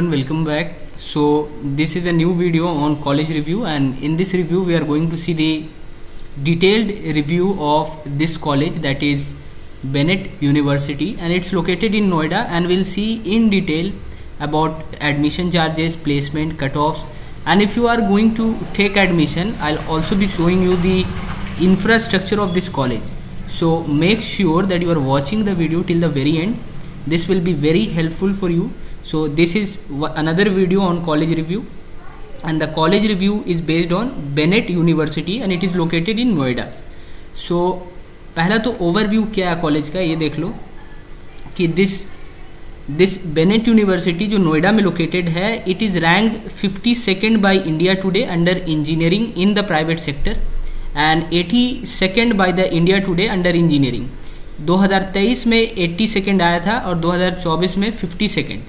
welcome back. So this is a new video on college review, and in this review we are going to see the detailed review of this college, that is Bennett University, and it's located in Noida, and we'll see in detail about admission charges, placement, cutoffs, and if you are going to take admission, I'll also be showing you the infrastructure of this college. So make sure that you are watching the video till the very end. This will be very helpful for you. So this is another video on college review, and the college review is based on Bennett University and it is located in Noida. So पहला तो overview क्या है college का, ये देख लो कि this Bennett university जो नोएडा में लोकेटेड है, it is ranked 52nd by India today under engineering in the private sector and 82nd by the India today under engineering. 2023 में 82nd आया था और 2024 में 52nd,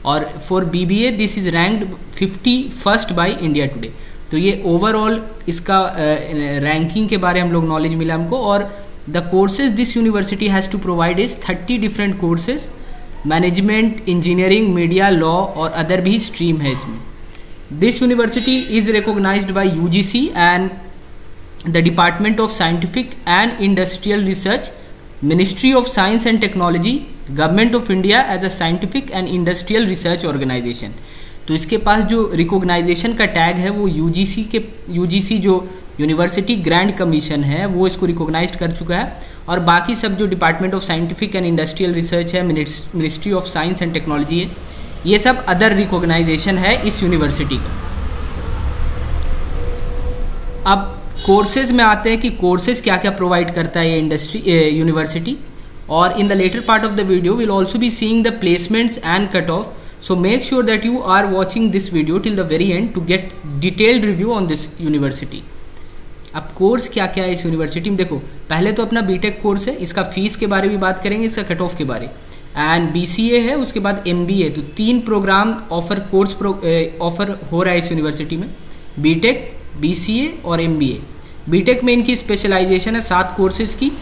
और for BBA this is ranked 51st by India today. तो ये overall इसका ranking के बारे हम लोग नॉलेज मिला हमको. और the courses this university has to provide is 30 different courses, management, engineering, media, law और अदर भी स्ट्रीम है इसमें. This university is recognised by UGC and the department of scientific and industrial research, ministry of science and technology, government of India as a scientific and industrial research organisation. तो इसके पास जो recognition का tag है वो UGC जो university grand commission है वो इसको रिकॉग्नाइज कर चुका है. और बाकी सब जो department of scientific and industrial research है, ministry of science and technology है, ये सब अदर रिकॉग्नाइजेशन है इस यूनिवर्सिटी का. अब कोर्सेज में आते हैं कि कोर्सेज क्या क्या प्रोवाइड करता है ये यूनिवर्सिटी. और in the latter part of the video will also be seeing the placements and cut off. So make sure that you are watching this video till the very end to get detailed review on this university. अब course क्या क्या है इस university में, देखो पहले तो अपना बीटेक कोर्स है, इसका फीस के बारे में बात करेंगे, इसका कट ऑफ के बारे, एंड BCA है, उसके बाद MBA. तो 3 प्रोग्राम ऑफर हो रहा है इस यूनिवर्सिटी में, बीटेक, BCA और MBA. बीटेक में इनकी स्पेशलाइजेशन है 7 कोर्सेज की,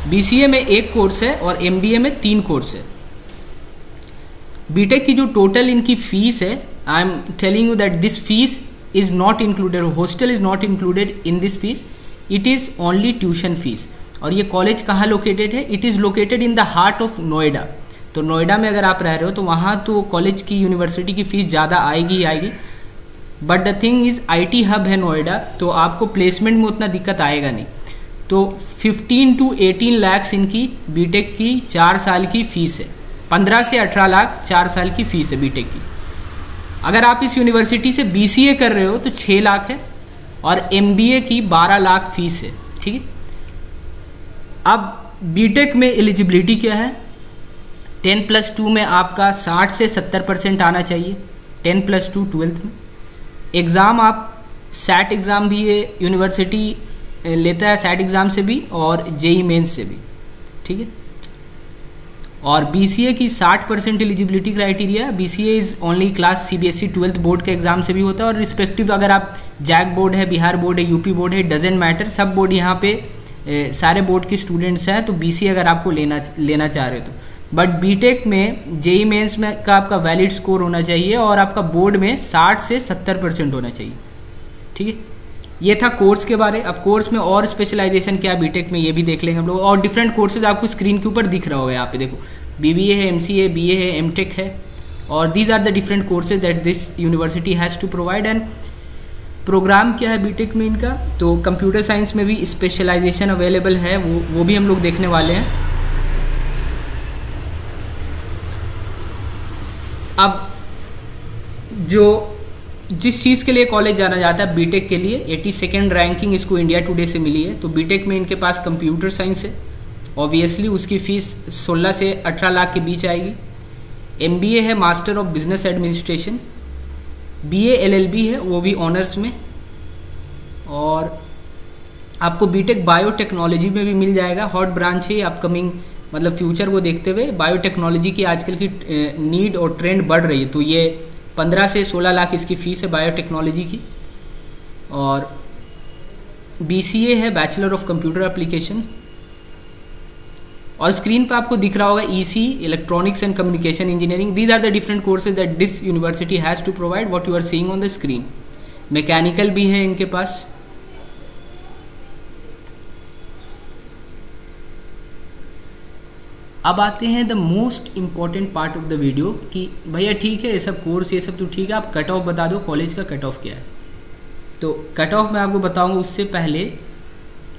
BCA में 1 कोर्स है और MBA में 3 कोर्स है. बीटेक की जो टोटल इनकी फीस है, I am telling you that this fees is not included, hostel is not included in this fees, it is only tuition fees. और ये कॉलेज कहाँ लोकेटेड है, it is located in the heart of Noida. तो नोएडा में अगर आप रह रहे हो तो वहाँ तो कॉलेज की यूनिवर्सिटी की फ़ीस ज़्यादा आएगी ही आएगी, but the thing is IT hub है नोएडा, तो आपको प्लेसमेंट में उतना दिक्कत आएगा नहीं. तो 15 to 18 लाख इनकी बीटेक की 4 साल की फ़ीस है, 15 से 18 लाख 4 साल की फ़ीस है बीटेक की. अगर आप इस यूनिवर्सिटी से BCA कर रहे हो तो 6 लाख है और MBA की 12 लाख फीस है. ठीक है. अब बीटेक में एलिजिबिलिटी क्या है, 10+2 में आपका 60 से 70% आना चाहिए, 10+2 12th में. एग्ज़ाम आप SAT एग्ज़ाम भी ये यूनिवर्सिटी लेता है, SAT एग्ज़ाम से भी और JEE मेंस से भी. ठीक है. और BCA की 60% eligibility criteria. BCA is only class CBSE 12th board के एग्ज़ाम से भी होता है, और रिस्पेक्टिव अगर आप जैक बोर्ड है, बिहार बोर्ड है, UP बोर्ड है, डजेंट मैटर, सब बोर्ड यहाँ पे सारे बोर्ड के स्टूडेंट्स हैं. तो BCA अगर आपको लेना चाह रहे हो तो. बट बीटेक में JEE मेंस में का आपका वैलिड स्कोर होना चाहिए और आपका बोर्ड में 60 से 70% होना चाहिए. ठीक है. ये था कोर्स के बारे. अब कोर्स में और स्पेशलाइजेशन क्या है बीटेक में ये भी देख लेंगे हम लोग, और डिफरेंट कोर्सेज आपको स्क्रीन के ऊपर दिख रहा होगा यहाँ पे. देखो BBA है, MCA, BA है, MTech है, और these are the different courses that this university has to provide. And programme क्या है बीटेक में इनका, तो कंप्यूटर साइंस में भी स्पेशलाइजेशन अवेलेबल है, वो भी हम लोग देखने वाले हैं. अब जिस चीज़ के लिए कॉलेज जाना जाता है बीटेक के लिए, 82nd रैंकिंग इसको इंडिया टुडे से मिली है. तो बीटेक में इनके पास कंप्यूटर साइंस है, ऑब्वियसली उसकी फ़ीस 16 से 18 लाख के बीच आएगी. MBA है, master of business administration. BA LLB है, वो भी ऑनर्स में. और आपको बीटेक बायोटेक्नोलॉजी में भी मिल जाएगा, हॉट ब्रांच है अपकमिंग, मतलब फ्यूचर को देखते हुए बायोटेक्नोलॉजी की आजकल की नीड और ट्रेंड बढ़ रही है. तो ये 15 से 16 लाख इसकी फ़ीस है बायोटेक्नोलॉजी की. और BCA है, बैचलर ऑफ कंप्यूटर एप्लीकेशन. और स्क्रीन पे आपको दिख रहा होगा EC, electronics and communication engineering, these are the different courses that this university has to provide, what you are seeing on the screen. Mechanical भी है इनके पास। अब आते हैं the most important part of the video कि भैया ठीक है ये सब कोर्स ये सब तो ठीक है, आप कट ऑफ बता दो, कॉलेज का कट ऑफ क्या है। तो कट ऑफ मैं आपको बताऊंगा उससे पहले,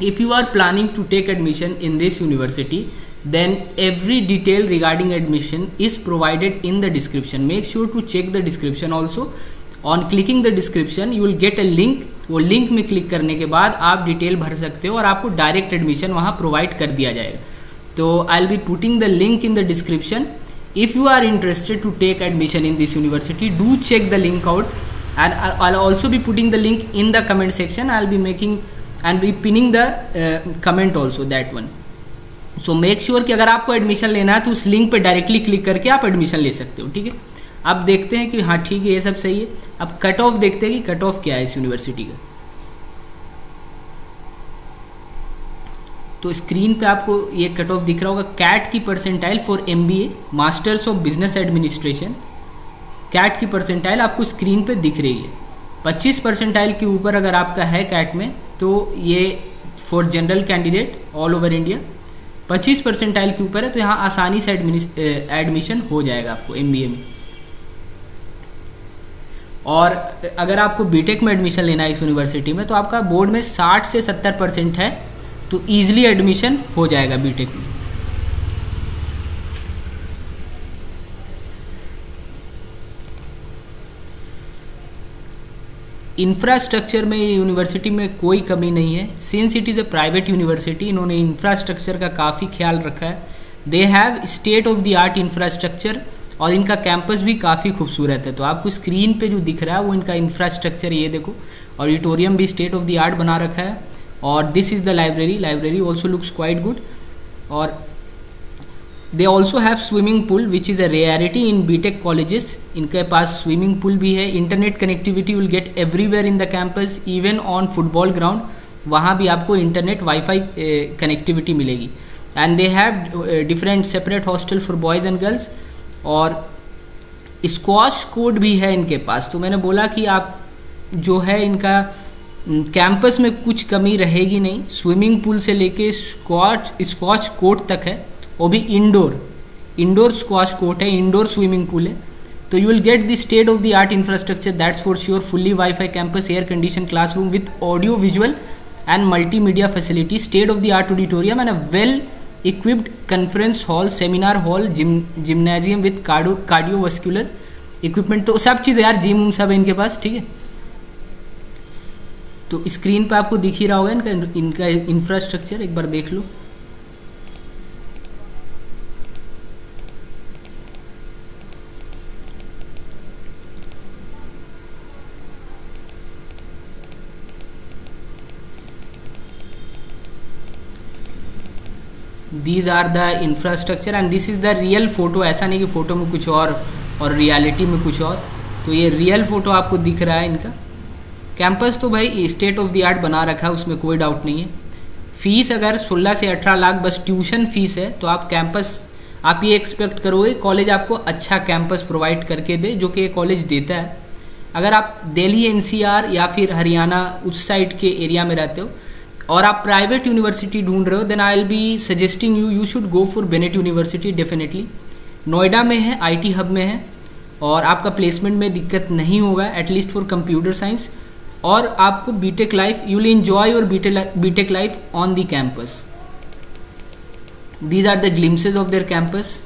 if you are planning to take admission in this university then every detail regarding admission is provided in the description. Make sure to check the description also. On clicking the description you will get a link, वो link में click करने के बाद आप detail भर सकते हो और आपको डायरेक्ट एडमिशन वहाँ प्रोवाइड कर दिया जाएगा। तो I will be putting the link in the description. If you are interested to take admission in this university, do check the link out, and I'll also be putting the link in the comment section. I'll be making and be pinning the comment also, that one. So make sure कि अगर आपको admission लेना है तो उस link पे directly click करके आप एडमिशन ले सकते हो, ठीक है। अब देखते हैं कि हाँ ठीक है ये सब सही है। अब कट ऑफ देखते हैं कि कट ऑफ क्या है इस यूनिवर्सिटी का। तो स्क्रीन पे आपको ये कट ऑफ दिख रहा होगा। कैट की percentile for MBA masters of business administration, CAT की परसेंटाइल आपको स्क्रीन पे दिख रही है। 25 परसेंटाइल के ऊपर अगर आपका है कैट में तो ये for general candidate all over India 25 percentile के ऊपर है तो यहाँ आसानी से एडमिशन हो जाएगा आपको MBA में। और अगर आपको बीटेक में एडमिशन लेना है इस यूनिवर्सिटी में तो आपका बोर्ड में 60 से 70% है तो ईजिली एडमिशन हो जाएगा बीटेक में। इंफ्रास्ट्रक्चर में यूनिवर्सिटी में कोई कमी नहीं है। Since it is a private university, इन्होंने इंफ्रास्ट्रक्चर का काफ़ी ख्याल रखा है। They have state of the art infrastructure और इनका कैंपस भी काफ़ी खूबसूरत है। तो आपको स्क्रीन पे जो दिख रहा है वो इनका इंफ्रास्ट्रक्चर, ये देखो, ऑडिटोरियम भी स्टेट ऑफ द आर्ट बना रखा है। और this is the library, library also looks quite good. और they also have swimming pool which is a rarity in B Tech colleges. इनके पास स्विमिंग पूल भी है। Internet connectivity will get everywhere in the campus, even on football ground, वहाँ भी आपको internet wifi connectivity मिलेगी। And they have different separate hostel for boys and girls. और squash court भी है इनके पास। तो मैंने बोला कि आप जो है इनका कैंपस में कुछ कमी रहेगी नहीं। स्विमिंग पूल से लेके स्क्वॉश कोर्ट तक है, वो भी इंडोर स्क्वॉश कोर्ट है, इंडोर स्विमिंग पूल है। तो you will get the state of the art infrastructure, that's for sure. Fully wifi campus, air condition classroom with audio visual and multimedia facility, state of the art auditorium and a well equipped conference hall, seminar hall, gymnasium with cardiovascular equipment। तो सब चीज़ यार, gym सब है इनके पास, ठीक है। तो screen पे आपको दिख ही रहा होगा इनका इंफ्रास्ट्रक्चर, एक बार देख लो। These are the infrastructure and this is the real photo. ऐसा नहीं कि फ़ोटो में कुछ और रियलिटी में कुछ और। तो ये रियल फ़ोटो आपको दिख रहा है इनका। कैंपस तो भाई स्टेट ऑफ द आर्ट बना रखा है, उसमें कोई डाउट नहीं है। फ़ीस अगर 16 से 18 लाख बस ट्यूशन फ़ीस है तो आप कैंपस, आप ये एक्सपेक्ट करोगे कॉलेज आपको अच्छा कैंपस प्रोवाइड करके दे, जो कि ये कॉलेज देता है। अगर आप दिल्ली NCR या फिर हरियाणा उस साइड के एरिया में रहते हो और आप प्राइवेट यूनिवर्सिटी ढूंढ रहे हो, then I will be suggesting you should go for Bennett University definitely. Noida में है, IT हब में है और आपका प्लेसमेंट में दिक्कत नहीं होगा, एटलीस्ट फॉर कंप्यूटर साइंस। और आपको BTech life, you will enjoy your BTech life on the campus. These are the glimpses of their campus.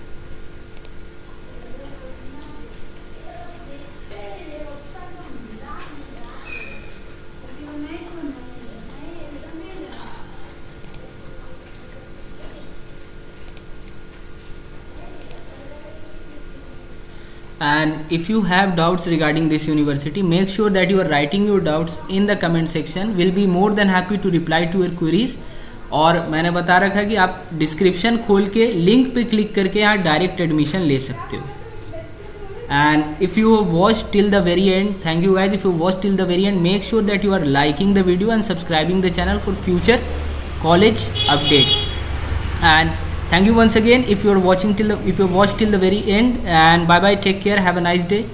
And if you have doubts regarding this university, make sure that you are writing your doubts in the comment section. We'll be more than happy to reply to your queries. और मैंने बता रखा कि आप description खोल के link पे click करके यहाँ डायरेक्ट एडमिशन ले सकते हो। And if you have watched till the very end, thank you guys. If you watched till the very end, make sure that you are liking the video and subscribing the channel for future college update. And Thank you once again if you are watching if you watched till the very end, and bye bye, take care, have a nice day.